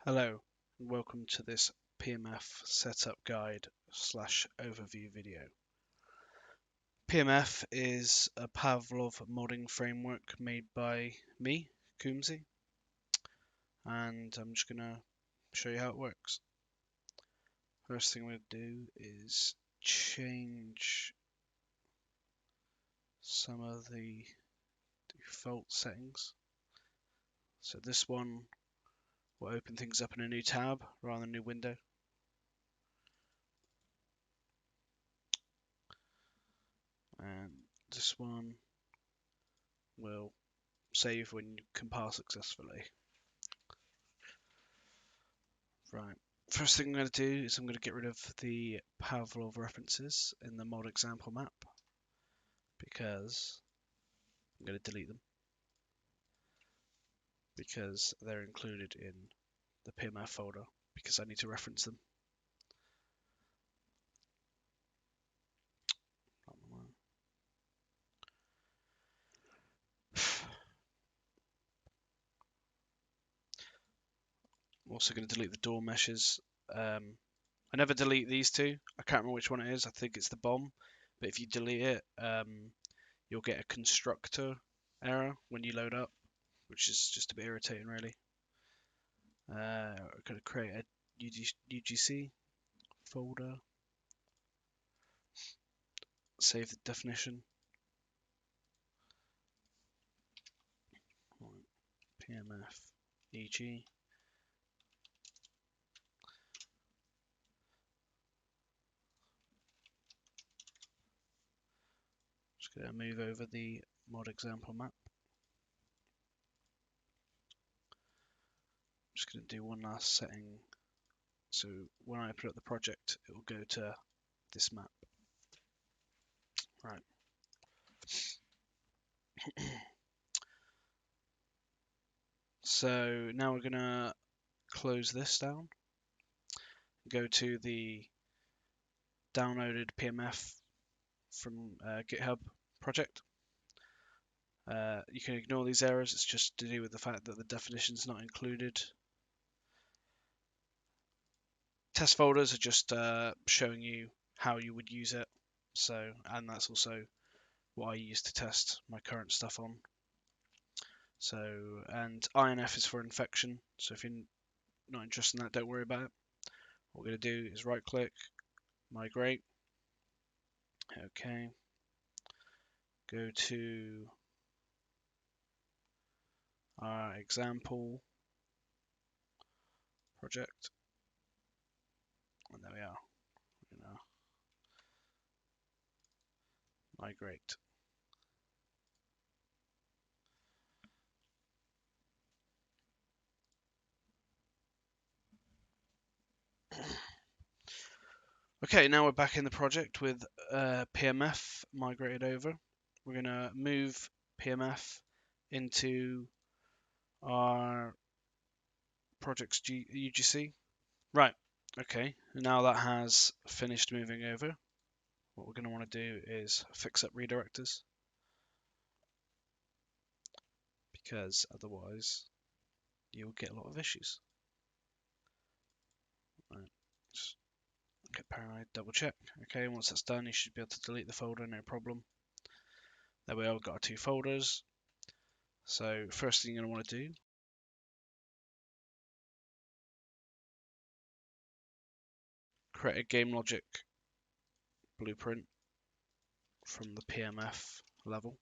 Hello, and welcome to this PMF Setup Guide / Overview video. PMF is a Pavlov modding framework made by me, Coombsy, and I'm just going to show you how it works. First thing we'll do is change some of the default settings. So this one will open things up in a new tab rather than a new window. And this one will save when you compile successfully. Right, first thing I'm going to do is I'm going to get rid of the Pavlov references in the mod example map because I'm going to delete them because they're included in the PMF folder because I need to reference them. I'm also going to delete the door meshes. I never delete these two. I can't remember which one it is. I think it's the bomb. But if you delete it, you'll get a constructor error when you load up, which is just a bit irritating, really. I'm going to create a UGC folder. Save the definition. PMF EG. Just going to move over the mod example map. Just going to do one last setting. So when I put up the project, it will go to this map. Right. So now we're going to close this down. Go to the downloaded PMF from GitHub project. You can ignore these errors. It's just to do with the fact that the definition is not included. Test folders are just showing you how you would use it. So, and that's also what I use to test my current stuff on. So, and INF is for infection. So if you're not interested in that, don't worry about it. What we're going to do is right click, migrate. Okay. Go to our example project. And there we are. We're going to migrate. Okay, now we're back in the project with PMF migrated over. We're going to move PMF into our project's UGC. Right, okay, now that has finished moving over, what we're going to want to do is fix up redirectors because otherwise you'll get a lot of issues. Right. Just get paranoid, double check. Okay, once that's done, you should be able to delete the folder, no problem. There we are, we've got our two folders. So first thing you're going to want to do, create a game logic blueprint from the PMF level.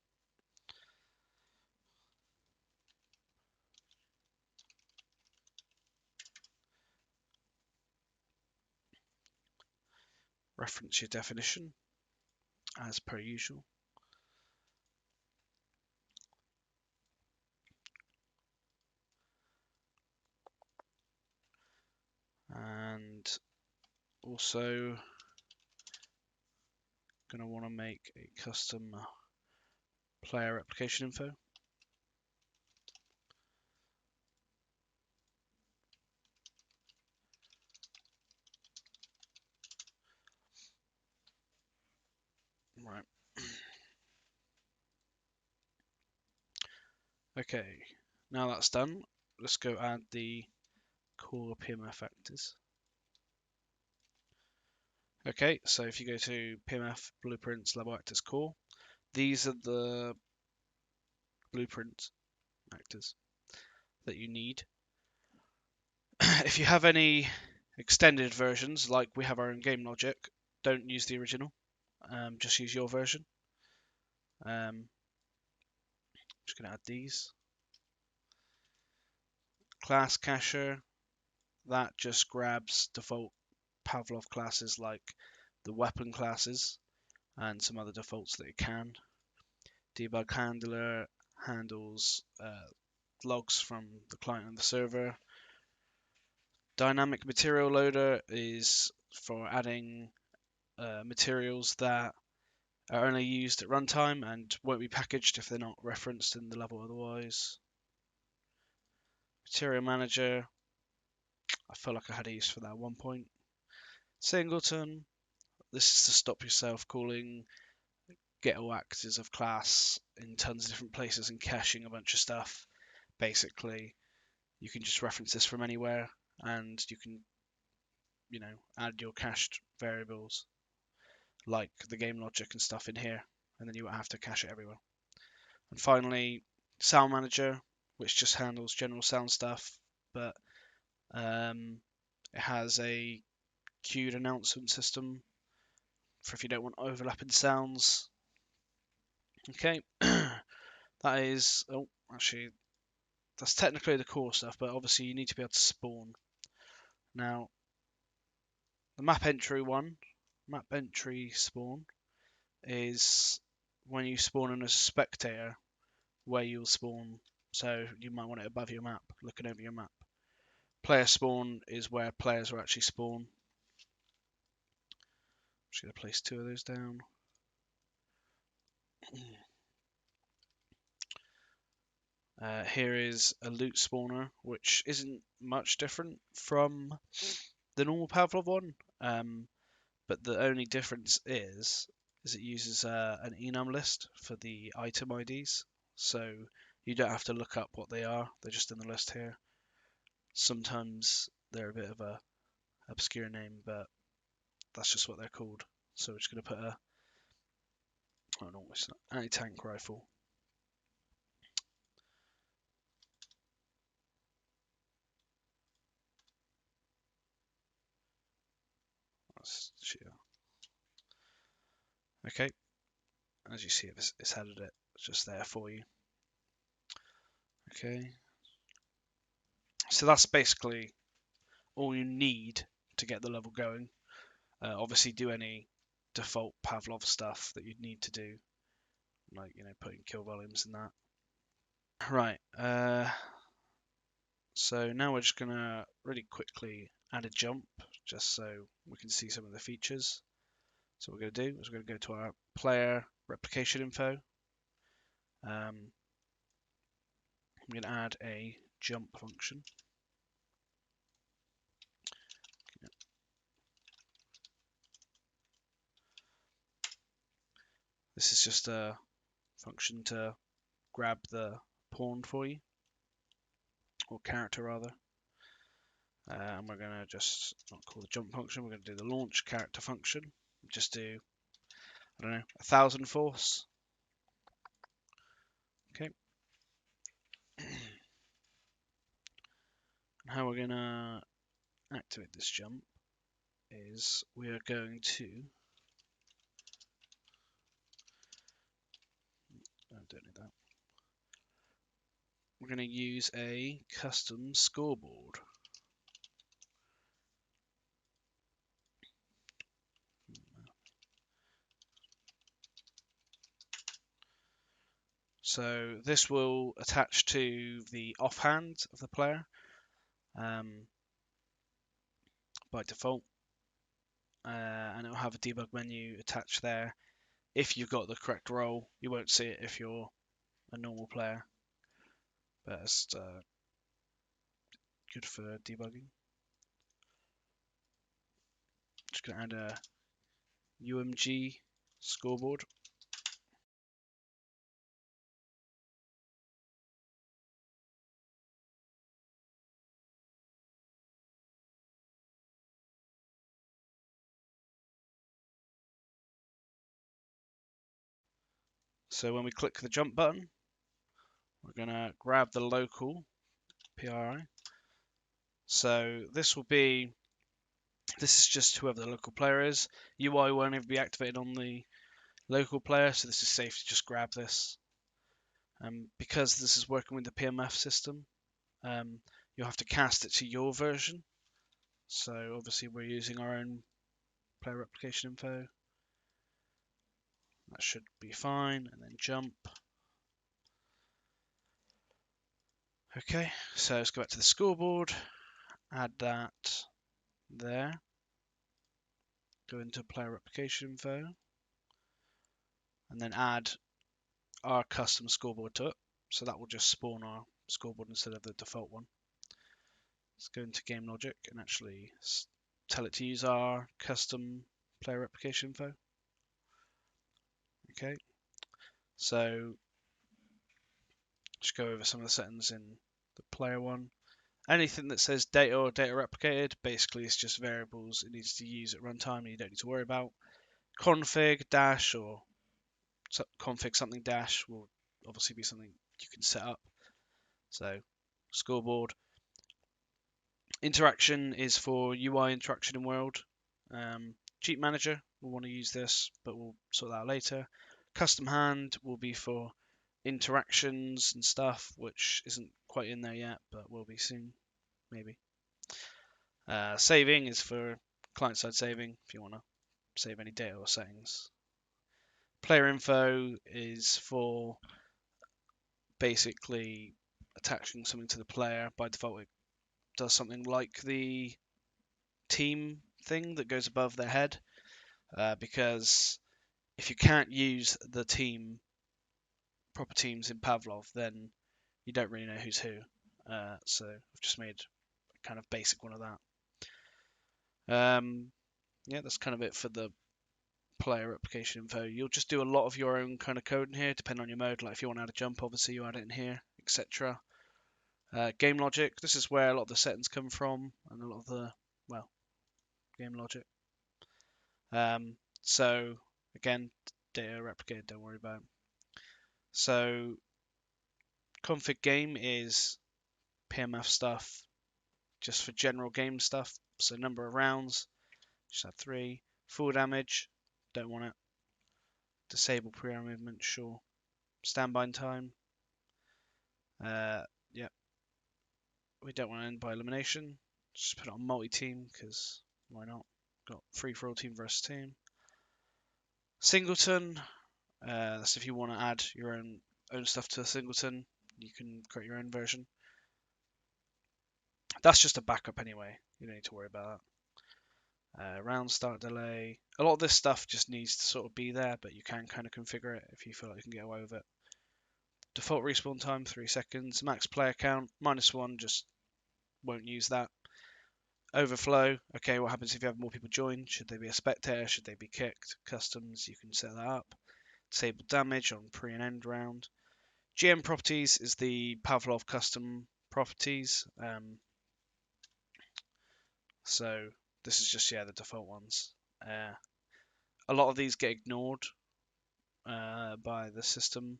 Reference your definition as per usual. And also going to want to make a custom player application info. Right. Okay, now that's done, let's go add the core PMF actors. Okay, so if you go to PMF Blueprints Level Actors Core, these are the blueprint actors that you need. If you have any extended versions, like we have our own game logic, don't use the original. Just use your version. Just going to add these. Class cacher, that just grabs default Pavlov classes like the weapon classes and some other defaults that it can. Debug handler handles logs from the client and the server. Dynamic material loader is for adding materials that are only used at runtime and won't be packaged if they're not referenced in the level otherwise. Material manager, I feel like I had a use for that at one point. Singleton, this is to stop yourself calling get all actors of class in tons of different places and caching a bunch of stuff. Basically, you can just reference this from anywhere and you can, add your cached variables like the game logic and stuff in here, and then you won't have to cache it everywhere. And finally, sound manager, which just handles general sound stuff, but it has a queued announcement system for if you don't want overlapping sounds. Okay, that is, actually, that's technically the core stuff, but obviously you need to be able to spawn. Now, the map entry spawn, is when you spawn in as a spectator, where you'll spawn. So you might want it above your map, looking over your map. Player spawn is where players will actually spawn. I'm just going to place 2 of those down. Here is a loot spawner, which isn't much different from the normal Pavlov one, but the only difference is it uses an enum list for the item IDs, so you don't have to look up what they are, they're just in the list here. Sometimes they're a bit of a obscure name, but that's just what they're called. So we're just going to put a, oh no, it's not, anti-tank rifle. Okay, as you see, it's added it. It's just there for you. Okay, so that's basically all you need to get the level going. Obviously, do any default Pavlov stuff that you'd need to do, like putting kill volumes in that. Right. So now we're just gonna really quickly add a jump, just so we can see some of the features. So what we're going to do is we're going to go to our player replication info. I'm going to add a jump function. This is just a function to grab the pawn for you, or character rather. And we're going to just not call the jump function, we're going to do the launch character function. Just do, I don't know, 1000 force. Okay. And how we're going to activate this jump is we are going to, don't need that. We're going to use a custom scoreboard. So this will attach to the offhand of the player by default, and it will have a debug menu attached there. If you've got the correct role, you won't see it if you're a normal player, but it's good for debugging. Just going to add a UMG scoreboard. So when we click the jump button, we're going to grab the local PRI. So this is just whoever the local player is. UI won't ever be activated on the local player, so this is safe to just grab this. Because this is working with the PMF system, you'll have to cast it to your version. So obviously we're using our own player replication info. That should be fine, and then jump. Okay, so let's go back to the scoreboard, add that there, go into player replication info, and then add our custom scoreboard to it. So that will just spawn our scoreboard instead of the default one. Let's go into game logic and actually tell it to use our custom player replication info. Okay, so just go over some of the settings in the player one. Anything that says data or data replicated, basically it's just variables it needs to use at runtime and you don't need to worry about. Config dash or config something dash will obviously be something you can set up. So scoreboard. Interaction is for UI interaction in world. Cheat manager, we'll want to use this, but we'll sort that out later. Custom hand will be for interactions and stuff, which isn't quite in there yet, but will be soon, maybe. Saving is for client-side saving, if you want to save any data or settings. Player info is for basically attaching something to the player. By default, it does something like the team thing that goes above their head, because if you can't use the proper teams in Pavlov, then you don't really know who's who. So I've just made a kind of basic one of that. Yeah, that's kind of it for the player replication info. You'll just do a lot of your own kind of code in here, depending on your mode. Like if you want to add a jump, obviously you add it in here, etc. Game logic, this is where a lot of the settings come from, and a lot of the, well, game logic. So again, data replicated, don't worry about it. So config game is PMF stuff, just for general game stuff. So number of rounds, just have 3. Full damage, don't want it. Disable pre-round movement, sure. Standby time, yeah. We don't want to end by elimination. Just put it on multi-team, because why not? Got free-for-all team versus team. Singleton, that's if you want to add your own stuff to a singleton, you can create your own version. That's just a backup anyway. You don't need to worry about that. Round start delay. A lot of this stuff just needs to sort of be there, but you can kind of configure it if you feel like you can get away with it. Default respawn time 3 seconds. Max player count -1. Just won't use that. Overflow. Okay, what happens if you have more people join? Should they be a spectator? Should they be kicked? Customs. You can set that up. Disable damage on pre and end round. GM properties is the Pavlov custom properties. So this is just, yeah, the default ones. A lot of these get ignored by the system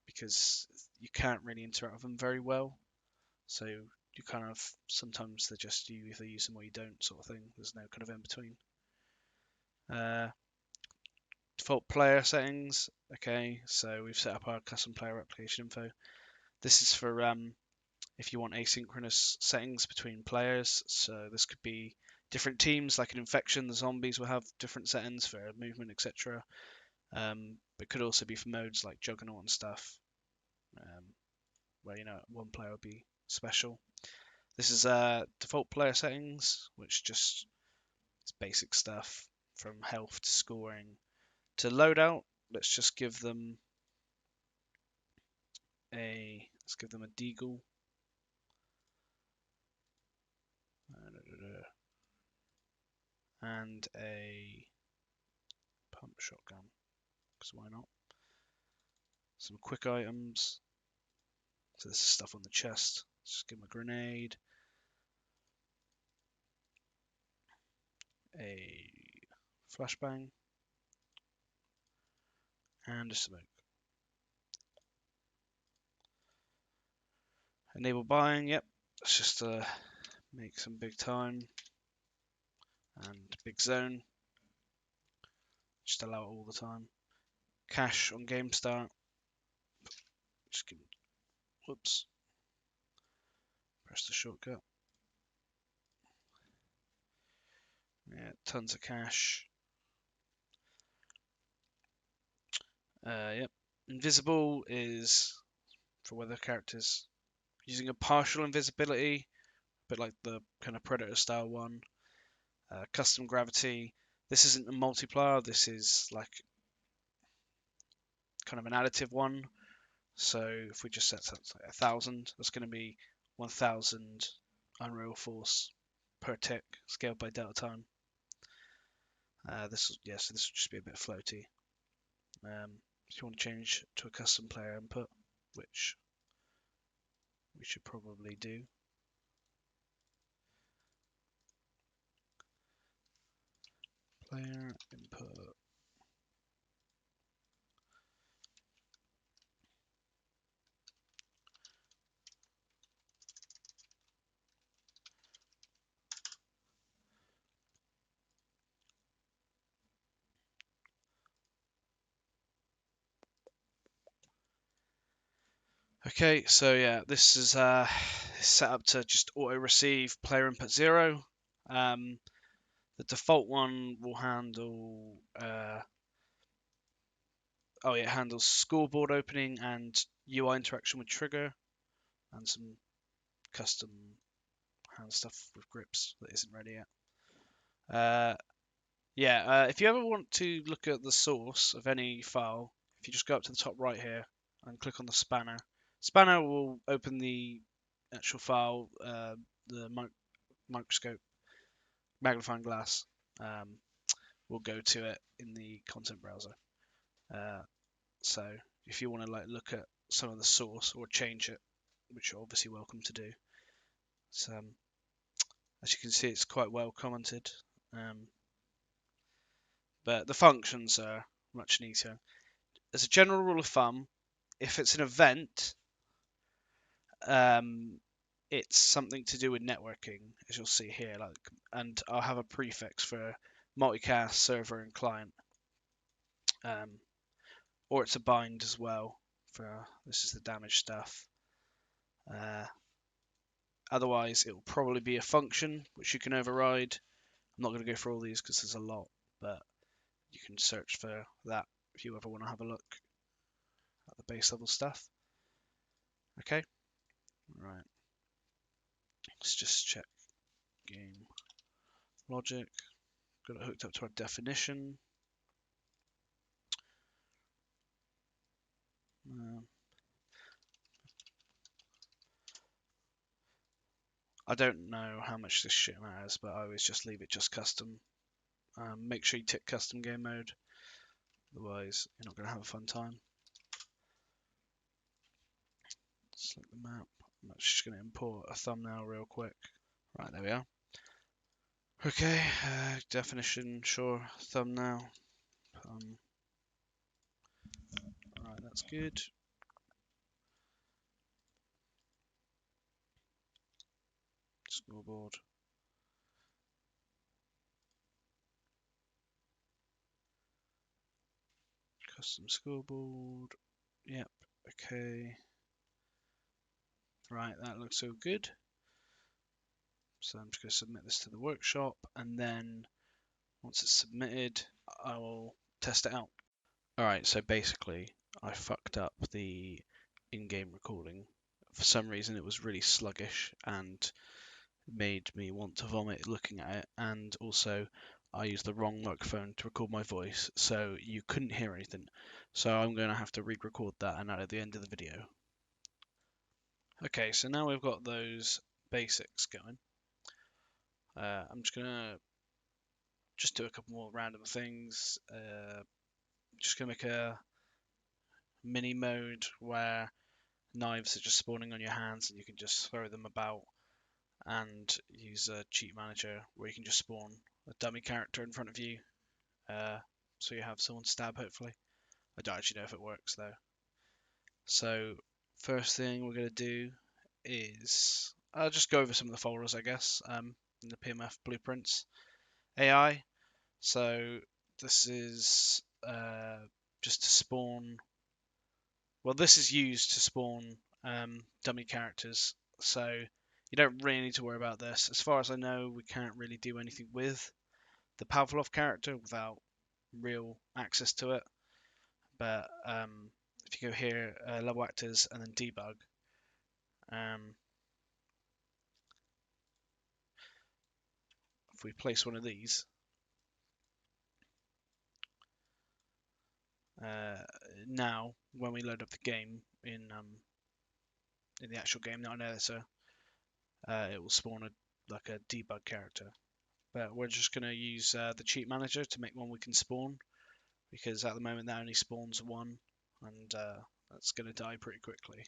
because you can't really interact with them very well. So you kind of, sometimes they're just, you either use them or you don't sort of thing. There's no kind of in between. Default player settings. Okay, so we've set up our custom player replication info. This is for if you want asynchronous settings between players. So this could be different teams, like an infection. The zombies will have different settings for movement, etc. But it could also be for modes like Juggernaut and stuff, where, you know, one player will be special. This is default player settings, which just is basic stuff from health to scoring to loadout. Let's just give them a deagle. And a pump shotgun, because why not? Some quick items. So this is stuff on the chest. Just give them a grenade. A flashbang. and a smoke. Enable buying, yep. Let's just make some big time and big zone. Just allow it all the time. Cache on game start. Just give, whoops. Press the shortcut. Yeah, tons of cache. Yep. Invisible is for weather characters. Using a partial invisibility, a bit like the kind of Predator style one. Custom gravity. This isn't a multiplier. This is like kind of an additive one. So if we just set something like 1,000, that's going to be 1,000 unreal force per tick, scaled by delta time. So this will just be a bit floaty. If you want to change to a custom player input, which we should probably do. Player input. Okay, so yeah, this is set up to just auto receive player input 0. The default one will handle it handles scoreboard opening and UI interaction with trigger, and some custom hand stuff with grips that isn't ready yet. If you ever want to look at the source of any file, if you just go up to the top right here and click on the spanner, spanner will open the actual file, the microscope magnifying glass will go to it in the content browser. So if you want to look at some of the source or change it, which you're obviously welcome to do, as you can see, it's quite well commented. But the functions are much neater. As a general rule of thumb, if it's an event, it's something to do with networking, as you'll see here. And I'll have a prefix for multicast, server, and client. Or it's a bind as well. This is the damage stuff. Otherwise, it will probably be a function which you can override. I'm not going to go through all these because there's a lot, but you can search for that if you ever want to have a look at the base level stuff. Okay, right. Let's just check game logic. Got it hooked up to our definition. I don't know how much this shit matters, but I always just leave it just custom. Make sure you tick custom game mode, otherwise you're not going to have a fun time. Select the map. I'm just going to import a thumbnail real quick. Right, there we are. Okay, definition, sure, thumbnail. Right, that's good. Scoreboard. Custom scoreboard. Yep, okay. Right, that looks all good. So I'm just going to submit this to the workshop, and then once it's submitted, I will test it out. Alright, so basically, I fucked up the in-game recording. For some reason, it was really sluggish and made me want to vomit looking at it, and also I used the wrong microphone to record my voice, so you couldn't hear anything. So I'm going to have to re-record that and add it at the end of the video. Okay, so now we've got those basics going. I'm just going to do a couple more random things. Just going to make a mini mode where knives are just spawning on your hands and you can just throw them about, and use a cheat manager where you can just spawn a dummy character in front of you, so you have someone stab hopefully. I don't actually know if it works though. So first thing we're going to do is I'll just go over some of the folders, I guess, in the PMF blueprints. AI. So this is just to spawn. Well, this is used to spawn dummy characters. So you don't really need to worry about this. As far as I know, we can't really do anything with the Pavlov character without real access to it. But if you go here, level actors, and then debug, if we place one of these, now when we load up the game in the actual game, not an editor, it will spawn like a debug character. But we're just going to use the cheat manager to make one we can spawn, because at the moment that only spawns one, and that's going to die pretty quickly.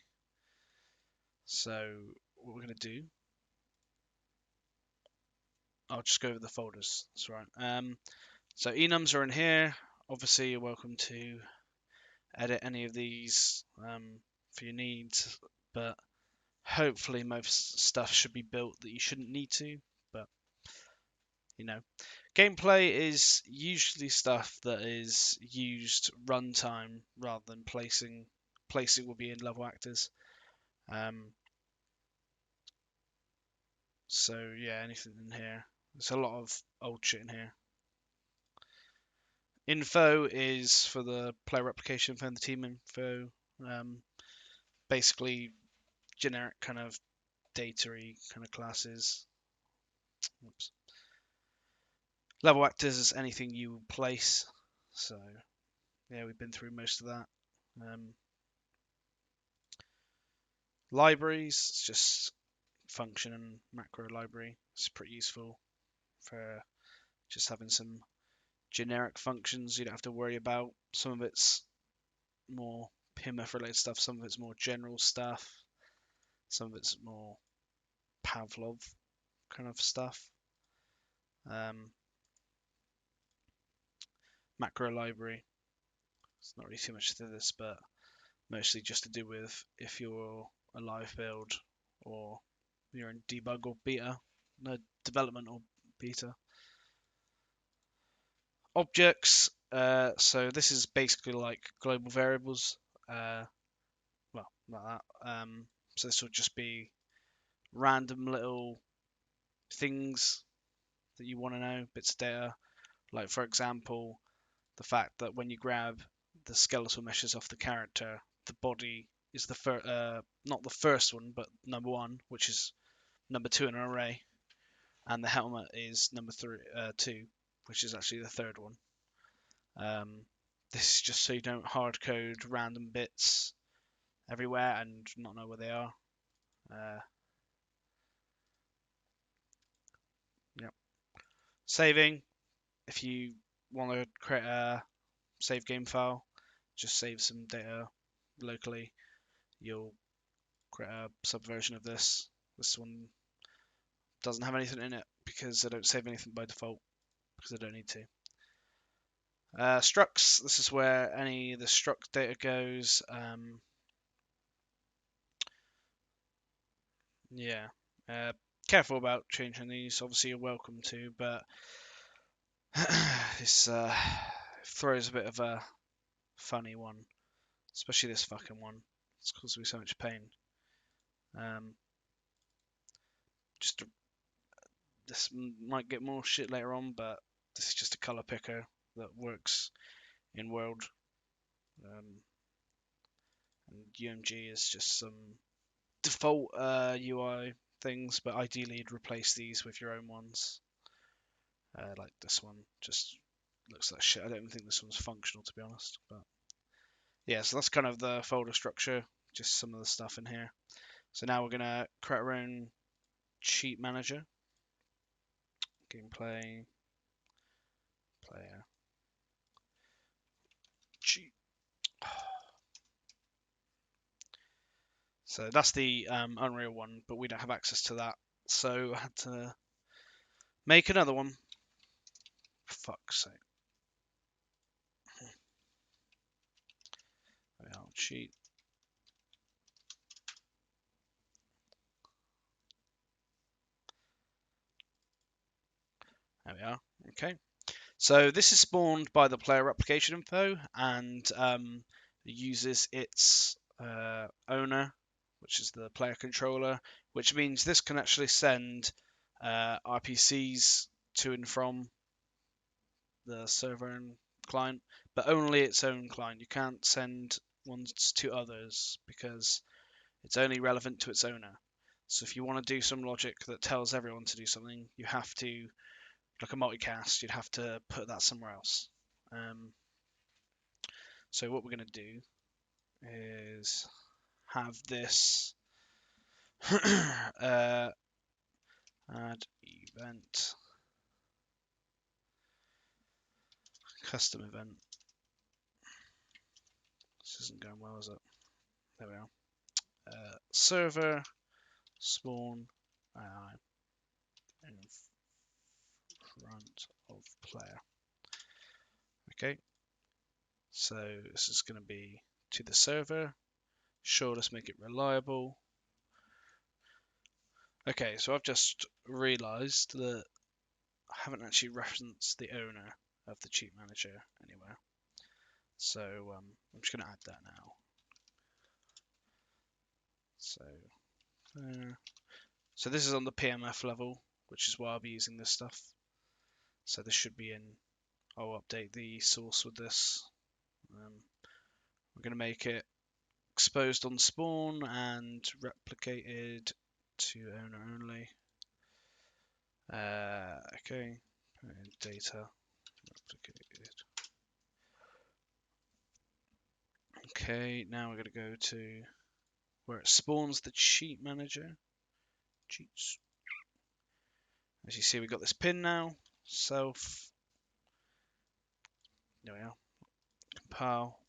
So what we're going to do, I'll just go over the folders. That's right. So enums are in here. Obviously, you're welcome to edit any of these for your needs, but hopefully most stuff should be built that you shouldn't need to. But you know, gameplay is usually stuff that is used runtime rather than placing. Placing will be in level actors. So yeah, anything in here. There's a lot of old shit in here. Info is for the player replication info and the team info. Basically, generic kind of data-y kind of classes. Oops. Level actors is anything you place. So yeah, we've been through most of that. Libraries, it's just function and macro library. It's pretty useful for just having some generic functions you don't have to worry about. Some of it's more PMF related stuff, some of it's more general stuff, some of it's more Pavlov kind of stuff. Macro library, it's not really too much to this, but mostly just to do with if you're a live build or you're in debug or beta, no, development or beta. Objects, so this is basically like global variables, well, like that. So this will just be random little things that you want to know, bits of data. Like for example, the fact that when you grab the skeletal meshes off the character, the body is the not the first one, but number one, which is number two in an array, and the helmet is number two, which is actually the third one. This is just so you don't hard code random bits everywhere and not know where they are. Yep. Saving, if you want to create a save game file, just save some data locally. You'll create a subversion of this. This one doesn't have anything in it because I don't save anything by default because I don't need to. Structs, this is where any of the struct data goes. Yeah, careful about changing these. Obviously, you're welcome to, but this throws a bit of a funny one, especially this fucking one. It's causing me so much pain. Just this might get more shit later on, but this is just a color picker that works in world. And UMG is just some default UI things, but ideally you'd replace these with your own ones. Like this one just looks like shit. I don't even think this one's functional, to be honest. But yeah, so that's kind of the folder structure, just some of the stuff in here. So now we're gonna create our own cheat manager. Gameplay, player, cheat. So that's the Unreal one, but we don't have access to that. So I had to make another one. For fuck's sake. cheat. There we are. Okay. So this is spawned by the player replication info and uses its owner, which is the player controller, which means this can actually send RPCs to and from the server and client, but only its own client. You can't send ones to others because it's only relevant to its owner. So if you want to do some logic that tells everyone to do something, you have to, like a multicast, you'd have to put that somewhere else. So what we're going to do is have this add event, custom event. This isn't going well, is it? There we are. Server spawn AI in front of player. Okay, so this is going to be to the server. Sure, let's make it reliable. Okay, so I've just realized that I haven't actually referenced the owner of the cheat manager anywhere. So I'm just going to add that now. So this is on the PMF level, which is why I'll be using this stuff. So this should be in. I'll update the source with this. We're going to make it exposed on spawn and replicated to owner only. Okay, data replicated. Okay, now we're going to go to where it spawns the cheat manager. Cheats. As you see, we've got this pin now. Self. There we are. Compile.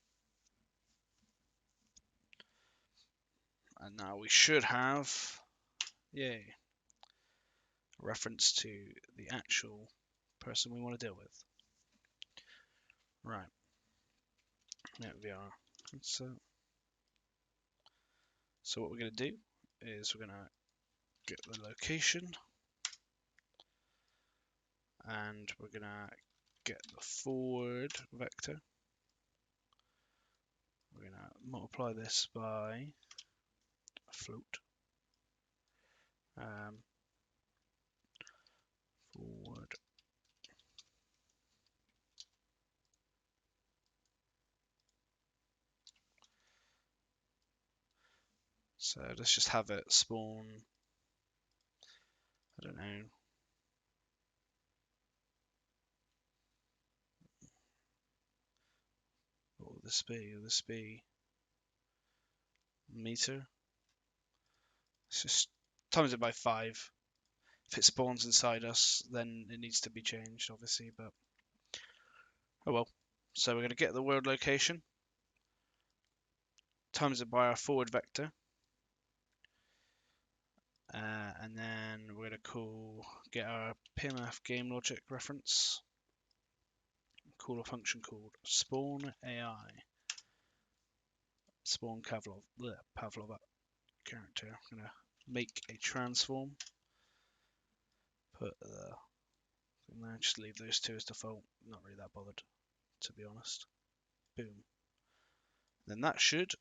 And now we should have, yay, a reference to the actual person we want to deal with. Right. There we are. So what we're going to do is we're going to get the location and we're going to get the forward vector. We're going to multiply this by a float. Forward. So let's just have it spawn, I don't know, what will this be? Will this be meter? Let's just times it by 5. If it spawns inside us, then it needs to be changed, obviously, but oh well. So we're going to get the world location, times it by our forward vector, and then we're going to get our PMF game logic reference, call a function called spawn AI, spawn Pavlov character. I'm going to make a transform, put the thing there, just leave those two as default, not really that bothered, to be honest. Boom. Then that should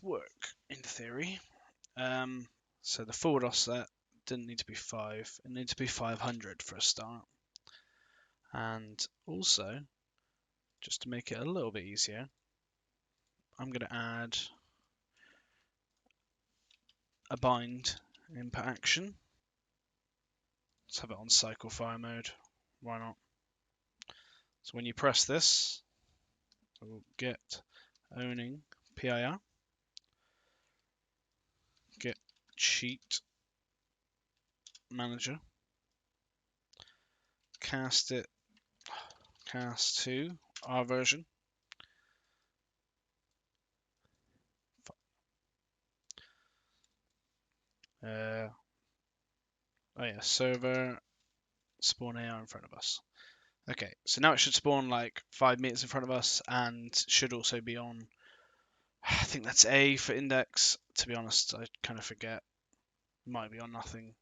work in theory. So the forward offset didn't need to be 5, it needed to be 500 for a start. And also, just to make it a little bit easier, I'm going to add a bind input action. Let's have it on cycle fire mode. Why not? So when you press this, we'll get owning PIR, get cheat manager, cast to our version. Oh yeah, server spawn AR in front of us. Okay, so now it should spawn like 5 meters in front of us and should also be on I think that's A for index. To be honest, I kind of forget. Might be on nothing.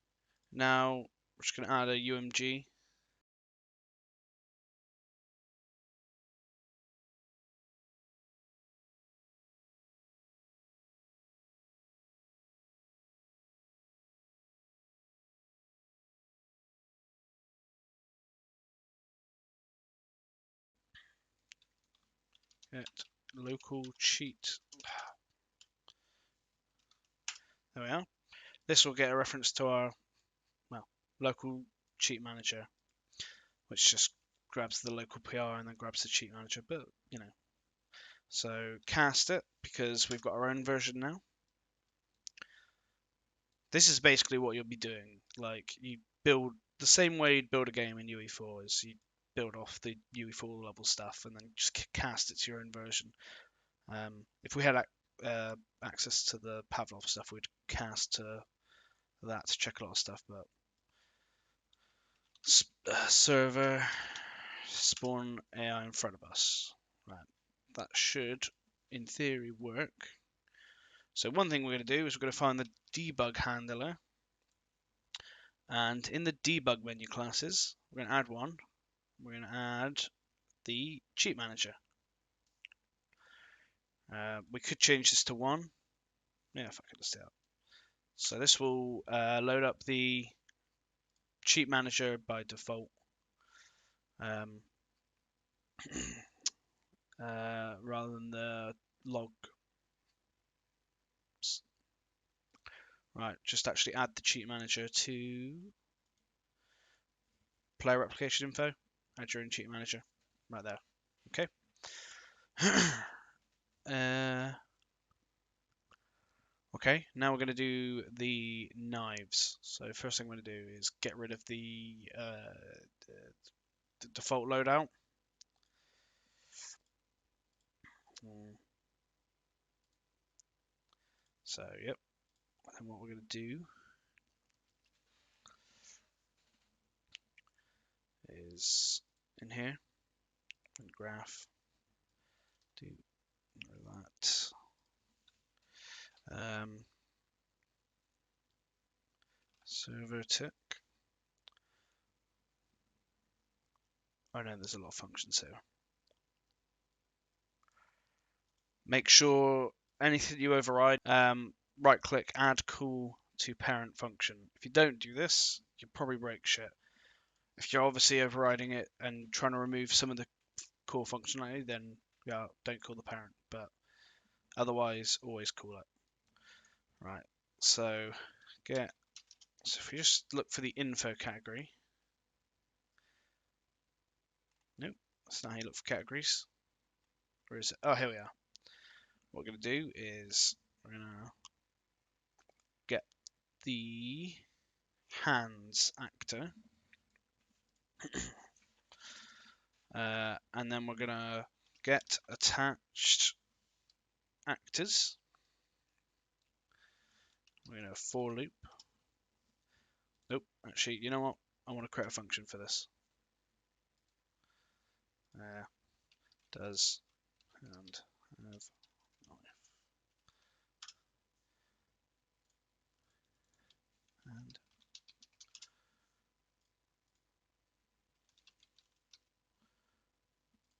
Now we're just going to add a UMG. Get local cheat. There we are. This will get a reference to our, well, local cheat manager, which just grabs the local PR and then grabs the cheat manager. But, you know, so cast it because we've got our own version now. This is basically what you'll be doing. Like, you build the same way you'd build a game in UE4 is you build off the UE4 level stuff and then just cast it to your own version. If we had access to the Pavlov stuff, we'd cast to that to check a lot of stuff. But server spawn AI in front of us. Right, that should, in theory, work. So one thing we're going to do is we're going to find the debug handler, and in the debug menu classes, we're going to add one. We're going to add the cheat manager. We could change this to 1. Yeah, if I could just do that. So this will load up the cheat manager by default, rather than the log. Right, just actually add the cheat manager to player application info. Add your own cheat manager right there. Okay. Okay, now we're going to do the knives. So first thing I'm going to do is get rid of the default loadout. So, yep. And what we're going to do is in here, and graph, do that. Server tick. Oh no, there's a lot of functions here. Make sure anything you override, right click, add call to parent function. If you don't do this, you'll probably break shit. If you're obviously overriding it and trying to remove some of the core functionality, then yeah, don't call the parent. But otherwise, always call it. Right. So if you just look for the info category. Nope, that's not how you look for categories. Where is it? Oh, here we are. What we're going to do is we're going to get the hands actor. And then we're going to get attached actors. We're going to for loop. Nope, actually, you know what? I want to create a function for this. Does and have knife. And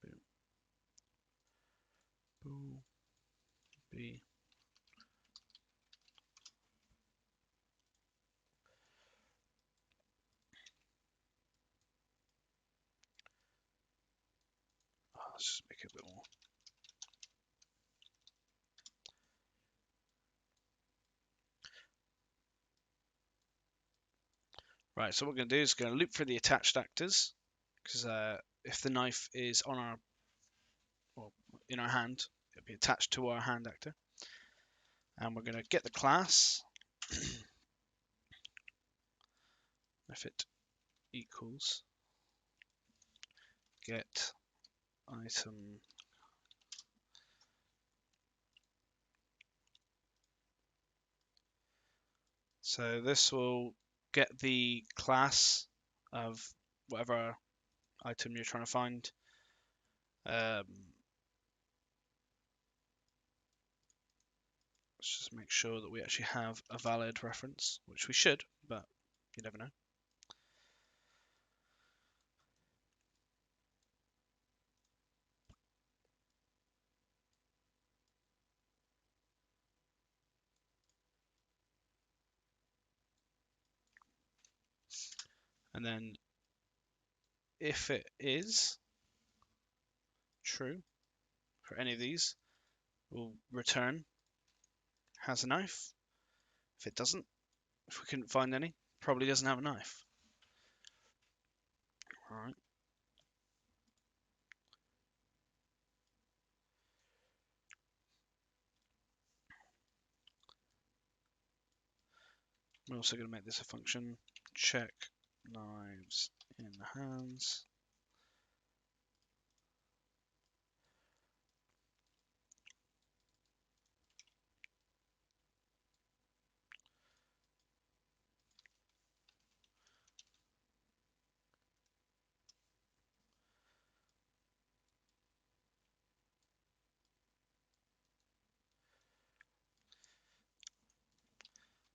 boom. Boom. B. Oh, let's just make it a bit more. Right, so what we're going to do is going to loop for the attached actors, because if the knife is on our, or in our hand, it'll be attached to our hand actor. And we're going to get the class, if it equals get item so this will get the class of whatever item you're trying to find. Let's just make sure that we actually have a valid reference, which we should, but you never know. And then if it is true for any of these, we'll return has a knife. If it doesn't, if we couldn't find any, probably doesn't have a knife. All right. We're also going to make this a function. Check knives in hands.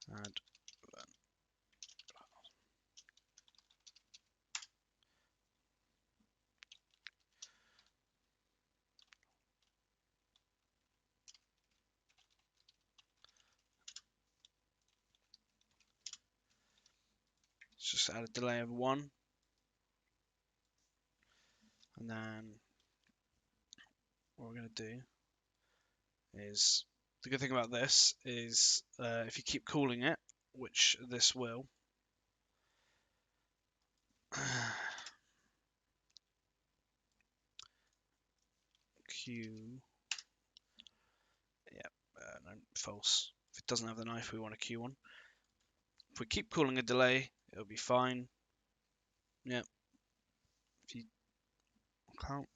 And let's just add a delay of 1. And then what we're going to do is, the good thing about this is if you keep calling it, which this will, Q, yeah, no, false. If it doesn't have the knife, we want a Q1. If we keep calling a delay, it'll be fine. Yeah. If you can't,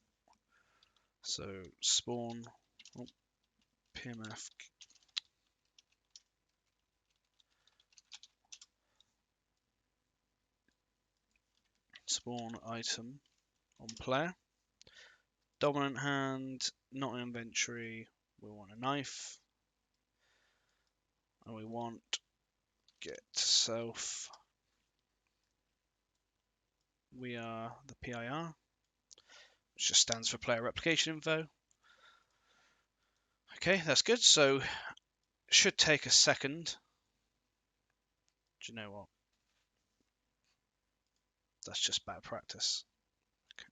so spawn PMF spawn item on player. Dominant hand, not in inventory. We want a knife. And we want get self. We are the PIR, which just stands for player replication info. Okay, that's good. So it should take a second. Do you know what? That's just bad practice. Okay.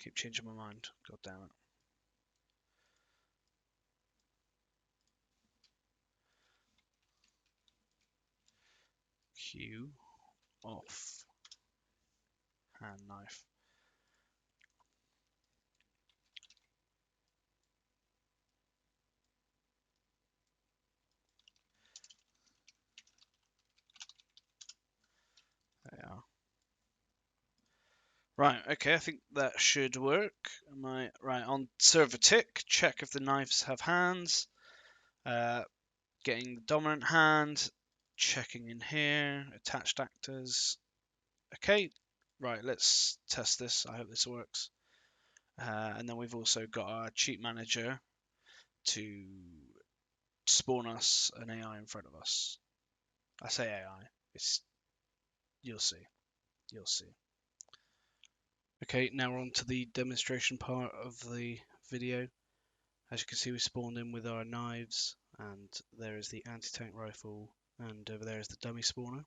Keep changing my mind. God damn it. Q off hand knife. There you are. Right, okay, I think that should work. Am I right on server tick? Check if the knives have hands. Getting the dominant hand, checking in here, attached actors. Okay, right, let's test this. I hope this works. And then we've also got our cheat manager to spawn us an AI in front of us. I say AI, it's you'll see. You'll see. Okay, now we're on to the demonstration part of the video. As you can see, we spawned in with our knives, and there is the anti-tank rifle, and over there is the dummy spawner.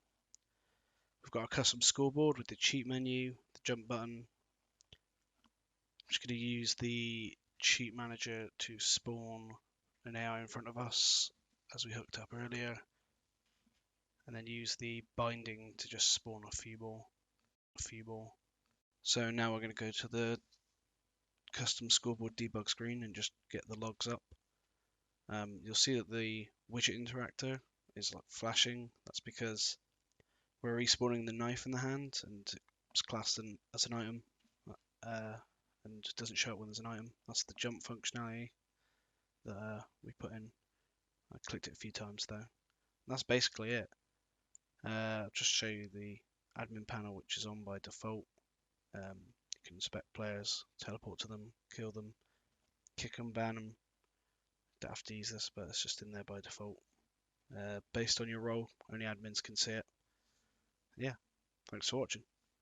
We've got our custom scoreboard with the cheat menu, the jump button. I'm just going to use the cheat manager to spawn an AI in front of us, as we hooked up earlier, and then use the binding to just spawn a few more. So now we're going to go to the custom scoreboard debug screen and just get the logs up. You'll see that the widget interactor is like flashing. That's because we're respawning the knife in the hand, and it's classed as an item, and it doesn't show up when there's an item. That's the jump functionality. that we put in. I clicked it a few times though. That's basically it. I'll just show you the admin panel, which is on by default. You can inspect players, teleport to them, kill them, kick them, ban them. Don't have to use this, but it's just in there by default. Based on your role, only admins can see it. Yeah, thanks for watching.